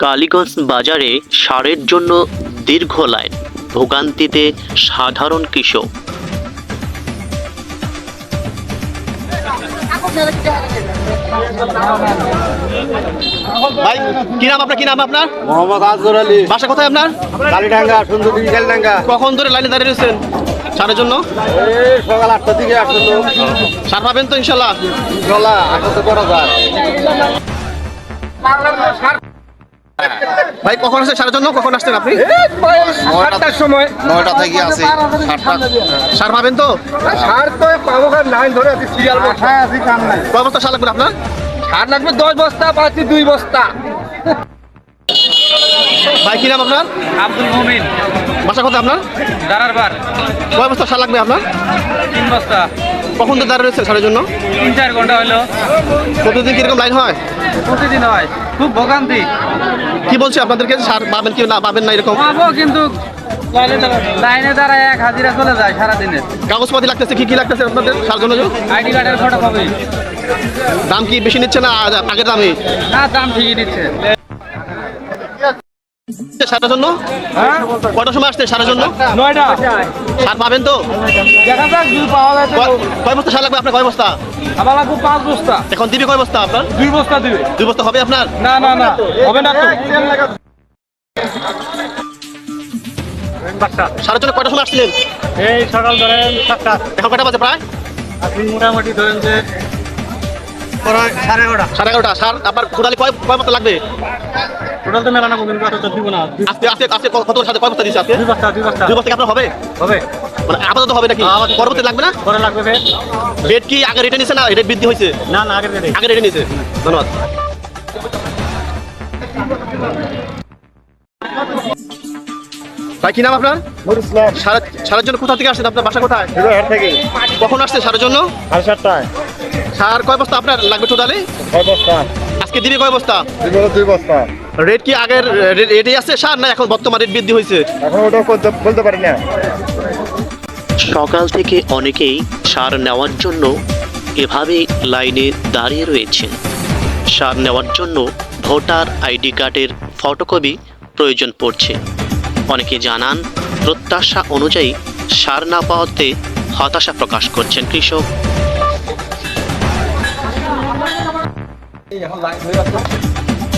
কালীগঞ্জ বাজারে সারের জন্য দীর্ঘ লাইন, ভোগান্তিতে সাধারণ কৃষক। ভাই কি নাম আপনার? মোহাম্মদ আজগর আলী, বাসা কোথায় আপনার? কালীডাঙ্গা, সুন্দরী কালীডাঙ্গা। কখন ধরে লাইনে দাঁড়িয়ে রয়েছেন সারের জন্য? এই সকাল 8টার দিকে আসছে তো। সার পাবেন তো ইনশাল্লাহ? চলা আসতে করা যায়। ভাই কখন আসছেন সারের জন্য? কখন আসছেন আপনি? 9টার সময়। 9টা থেকে আছে। সার পাবেন তো? সার তো পাবো, লাইন ধরে আছি, সিরিয়াল বসায় আছি, কাম নাই। কয় বস্তা সার লাগবে আপনার? সার লাগবে 10 বস্তা, পাচ্ছি 2 বস্তা। ভাই কি নাম আপনার? আব্দুল মুমিন, বাসা কোথায় আপনার? দারারবার। কয় বস্তা সার লাগবে আপনার? 3 বস্তা। কখন তো দাঁড়িয়ে রয়েছেন সারের জন্য? 3-4 ঘন্টা হলো। প্রতিদিন কিরকম লাইন হয়? প্রতিদিন হয়, খুব ভোগান্তি। কি বলছে আপনাদেরকে? সার পাবেন কি না পাবেন না এরকম? পাবো, কিন্তু লাইনে দাঁড়ায় এক হাজিরা চলে যায় সারাদিনের। কাগজপাতি লাগতেছে, কি কি লাগতেছে আপনাদের সার জন্য? আইডি কার্ডের ফটো পাবে। দাম কি বেশি নিচ্ছে না আগের দামে? না, দাম ঠিকই নিচ্ছে। সারের জন্য কটার সময় আসছে সারের জন্য? 9টা। সার পাবেন তো? দেখা যাক যদি পাওয়া যায়। কয় বস্তা সার লাগবে আপনার? কয় বস্তা আমার লাগবে 5 বস্তা। এখন দিবে? কয় বস্তা আপনার? 2 বস্তা দিবে। 2 বস্তা হবে আপনার? না না না, হবে না তো। সারের জন্য কয়টার সময় আসছিলেন? এই সকাল ধরেন 7টা। এখন কয়টা বাজে প্রায়? আপনি মোটামুটি ধরেন যে 11:30। 11:30। সার আপনার টোটালি কয় বস্তা লাগবে? টোটাল তো মেলা না, কোনদিন কত দিব না। আজকে কত সাথে কয় বস্তা দিচ্ছে আজকে? 2 বস্তা 2 বস্তা 2 বস্তা কি আপনার হবে? হবে। মানে আপাতত হবে নাকি? পরবর্তী লাগবে না? পরে লাগবে ফের। রেট কি আগে রেটে নিছে না রেট বৃদ্ধি হয়েছে? না না, আগের রেটে। আগে রেটে নিছে। ধন্যবাদ। ভাই কি নাম আপনার? সারের জন্য কোথা থেকে আসছেন? আপনার বাসা কোথায়? থেকে কখন আসছে সারের জন্য? 7:30টায়। সার কয় বস্তা আপনার লাগবে টোটালি? 6 বস্তা। আজকে দিবে কয় বস্তা? 2 বস্তা। রেট কি আগের রেটে আছে সার, না এখন বর্তমান রেট বৃদ্ধি হয়েছে? এখন ওটা বলতে পারি না। সকাল থেকে অনেকেই সার নেওয়ার জন্য এভাবেই লাইনে দাঁড়িয়ে রয়েছেন। সার নেওয়ার জন্য ভোটার আইডি কার্ডের ফটোকপি প্রয়োজন পড়ছে। অনেকে জানান, প্রত্যাশা অনুযায়ী সার না পাওয়াতে হতাশা প্রকাশ করছেন কৃষক।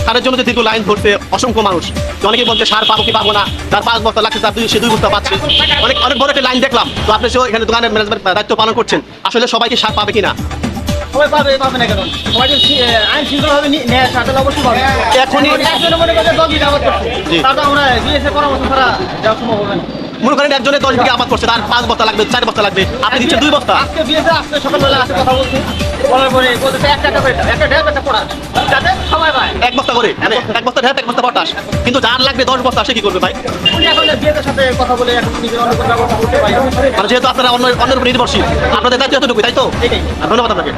সারের জন্য যে দীর্ঘ লাইন ধরছে অসংখ্য মানুষ, অনেকে বলছে সার পাবো কি পাবো না, তার 5 বস্তা লাগছে, তার 2 বস্তা পাচ্ছে। অনেক বড় একটা লাইন দেখলাম। তো আপনি এখানে দোকানের ম্যানেজমেন্ট দায়িত্ব পালন করছেন, আসলে সবাইকে সার পাবে কিনা? সবাই পাবে, পাবে না কেন? সবাই যদি আইন শৃঙ্খলাভাবে নেয় সার, তাহলে অবশ্যই পাবে। এখনই একজনের মনে করে 10 বিঘা আবাদ করছে, জি। তারপর আমরা বিএসএ পরামর্শ ছাড়া যাওয়া সম্ভব হবে না। মনে করেন একজনে 10 বিঘা আবাদ করছে, তার 5 বস্তা লাগবে, 4 বস্তা লাগবে, আপনি দিচ্ছেন 2 বস্তা। আজকে বিএসএ আজকে সকালবেলা আসে কথা বলছি, বলার পরে বলতেছে একটা করে দাও, একটা ঢেপ একটা পড়া, যাতে সবাই পায়। 1 বস্তা করে, মানে 1 বস্তা ঢেপ 1 বস্তা পটাশ। কিন্তু যার লাগবে 10 বস্তা, সে কি করবে ভাই? উনি এখন বিএসএর সাথে কথা বলে এখন নিজের অন্য কোনো ব্যবস্থা করতে পারি। মানে যেহেতু আপনারা অন্যের উপর নির্ভরশীল, আপনাদের দায়িত্ব এতটুকু, তাই তো? এটাই। ধন্যবাদ আপনাকে।